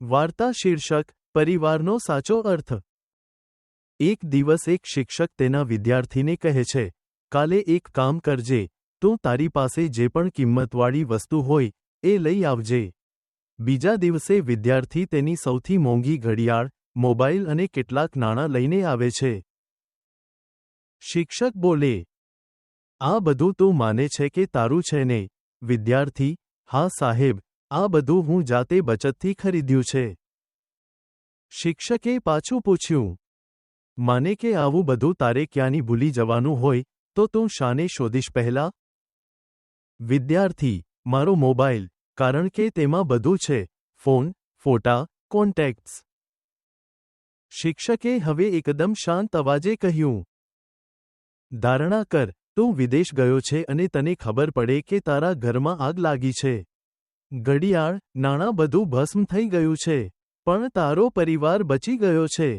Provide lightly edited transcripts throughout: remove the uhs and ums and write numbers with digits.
વાર્તા શીર્ષક પરિવારનો સાચો અર્થ। એક દિવસ એક શિક્ષક તેના વિદ્યાર્થીને કહે છે, કાલે એક કામ કરજે, તું તારી પાસે જે પણ કિંમતવાળી વસ્તુ હોય એ લઈ આવજે। બીજા દિવસે વિદ્યાર્થી તેની સૌથી મોંઘી ઘડિયાળ, મોબાઈલ અને કેટલાક નાણાં લઈને આવે છે। શિક્ષક બોલે, આ બધું તું માને છે કે તારું છે ને? વિદ્યાર્થી, હા સાહેબ, આ બધું હું જાતે બચતથી ખરીદ્યું છે। શિક્ષકે પાછું પૂછ્યું, માને કે આવું બધું તારે ક્યાંની ભૂલી જવાનું હોય તો તું શાને શોધીશ પહેલા? વિદ્યાર્થી, મારો મોબાઈલ, કારણ કે તેમાં બધું છે, ફોન, ફોટા, કોન્ટેક્ટ્સ। શિક્ષકે હવે એકદમ શાંત અવાજે કહ્યું, ધારણા કર, તું વિદેશ ગયો છે અને તને ખબર પડે કે તારા ઘરમાં આગ લાગી છે। ઘડિયાળ, નાણાં બધું ભસ્મ થઈ ગયું છે, પણ તારો પરિવાર બચી ગયો છે,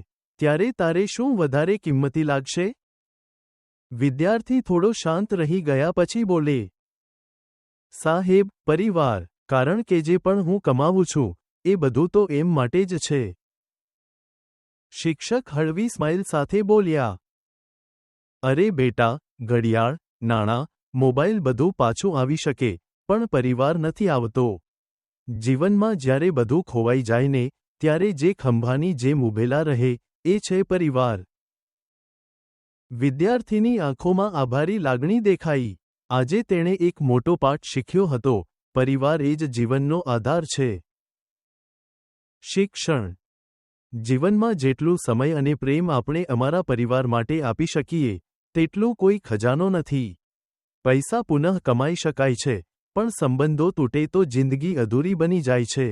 ત્યારે તારે શું વધારે કિંમતી લાગશે? વિદ્યાર્થી થોડો શાંત રહી ગયા પછી બોલે, સાહેબ, પરિવાર, કારણ કે જે પણ હું કમાવું છું, એ બધું તો એમ માટે જ છે। શિક્ષક હળવી સ્માઇલ સાથે બોલ્યા, અરે બેટા, ઘડિયાળ, નાણાં, મોબાઈલ બધું પાછું આવી શકે, પણ પરિવાર નથી આવતો। જીવનમાં જ્યારે બધું ખોવાઈ જાય ને, ત્યારે જે ખંભાની જેમ ઊભેલા રહે, એ છે પરિવાર। વિદ્યાર્થીની આંખોમાં આભારી લાગણી દેખાઈ। આજે તેણે એક મોટો પાઠ શીખ્યો હતો, પરિવાર એ જ જીવનનો આધાર છે। શિક્ષણ। જીવનમાં જેટલું સમય અને પ્રેમ આપણે અમારા પરિવાર માટે આપી શકીએ, તેટલું કોઈ ખજાનો નથી। પૈસા પુનઃ કમાઈ શકાય છે, પણ સંબંધો તૂટે તો જિંદગી અધૂરી બની જાય છે।